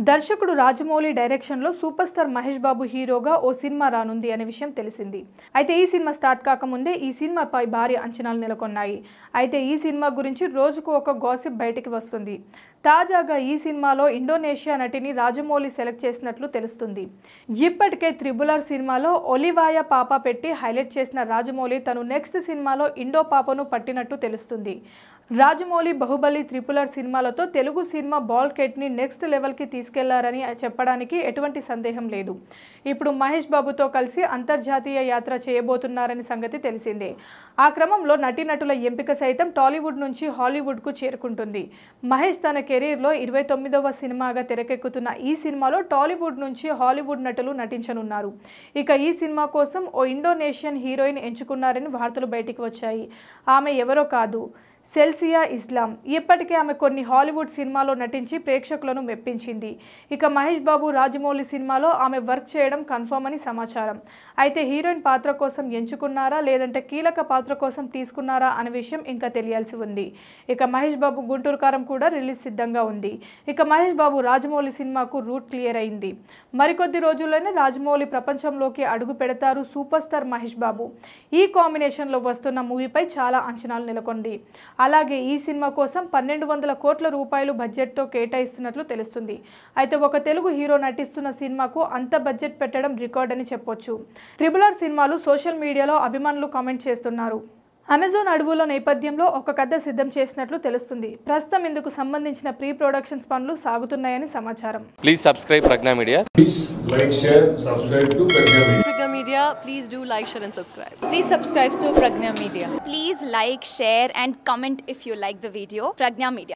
దర్శకుడు రాజమౌళి డైరెక్షన్లో super star Mahesh Babu హీరోగా ఓ సినిమా రానుంది అనే విషయం తెలిసింది. అయితే ఈ సినిమా స్టార్ట్ కాకముందే ఈ సినిమాపై భారీ అంచనాలు నెలకొన్నాయి. అయితే ఈ సినిమా గురించి రోజుకు ఒక గాసిప్ బయటికి వస్తుంది. తాజాగా ఈ సినిమాలో ఇండోనేషియా నటిని రాజమౌళి సెలెక్ట్ చేసినట్లు తెలుస్తుంది. ఇప్పటికే త్రిబుల్ సినిమాలో ఒలివాయా పాప పెట్టి హైలైట్ చేసిన రాజమౌళి తను నెక్స్ట్ సినిమాలో ఇండో పాపను పట్టినట్టు తెలుస్తుంది. రాజమౌళి బాహుబలి త్రిబుల్ సినిమాలతో తెలుగు సినిమా బాల్కెట్ని నెక్స్ట్ లెవెల్కి తీసుకెళ్లారని చెప్పడానికి ఎటువంటి సందేహం లేదు. ఇప్పుడు మహేష్ బాబుతో కలిసి అంతర్జాతీయ యాత్ర చేయబోతున్నారని సంగతి తెలిసిందే. ఆ క్రమంలో నటీనటుల ఎంపిక సైతం టాలీవుడ్ నుంచి హాలీవుడ్కు చేరుకుంటుంది. మహేష్ తన కెరీర్లో 29వ సినిమాగా తెరకెక్కుతున్న ఈ సినిమాలో టాలీవుడ్ నుంచి హాలీవుడ్ నటులు నటించనున్నారు. ఇక ఈ సినిమా కోసం ఓ ఇండోనేషియన్ హీరోయిన్ ఎంచుకున్నారని వార్తలు బయటికి వచ్చాయి. ఆమె ఎవరో కాదు, సెల్సియా ఇస్లాం. ఇప్పటికే ఆమె కొన్ని హాలీవుడ్ సినిమాలో నటించి ప్రేక్షకులను మెప్పించింది. ఇక మహేష్ బాబు రాజమౌళి సినిమాలో ఆమె వర్క్ చేయడం కన్ఫర్మ్ అని సమాచారం. అయితే హీరోయిన్ పాత్ర కోసం ఎంచుకున్నారా లేదంటే కీలక పాత్ర కోసం తీసుకున్నారా అనే విషయం ఇంకా తెలియాల్సి ఉంది. ఇక మహేష్ బాబు గుంటూరు కారం కూడా రిలీజ్ సిద్ధంగా ఉంది. ఇక మహేష్ బాబు రాజమౌళి సినిమాకు రూట్ క్లియర్ అయింది. మరికొద్ది రోజుల్లోనే రాజమౌళి ప్రపంచంలోకి అడుగు పెడతారు సూపర్ స్టార్ మహేష్ బాబు. ఈ కాంబినేషన్లో వస్తున్న మూవీపై చాలా అంచనాలు నెలకొంది. అలాగే ఈ సినిమా కోసం 1200 కోట్ల రూపాయలు బడ్జెట్తో కేటాయిస్తున్నట్లు తెలుస్తుంది. అయితే ఒక తెలుగు హీరో నటిస్తున్న సినిమాకు అంత బడ్జెట్ పెట్టడం రికార్డ్ అని చెప్పొచ్చు. త్రిబుల్ సినిమాలు సోషల్ మీడియాలో అభిమానులు కామెంట్ చేస్తున్నారు. అమెజాన్ అడవుల నేపథ్యంలో ఒక కథ సిద్ధం చేసినట్లు తెలుస్తుంది. ప్రస్తుతం ఇందుకు సంబంధించిన ప్రీ ప్రొడక్షన్స్ పనులు సాగుతున్నాయని సమాచారం. Please subscribe Pragna Media. Please like, share, subscribe to Pragna Media. Pragna Media, please do like, share and subscribe. Please subscribe to Pragna Media. Please like, share and comment if you like the video. Pragna Media.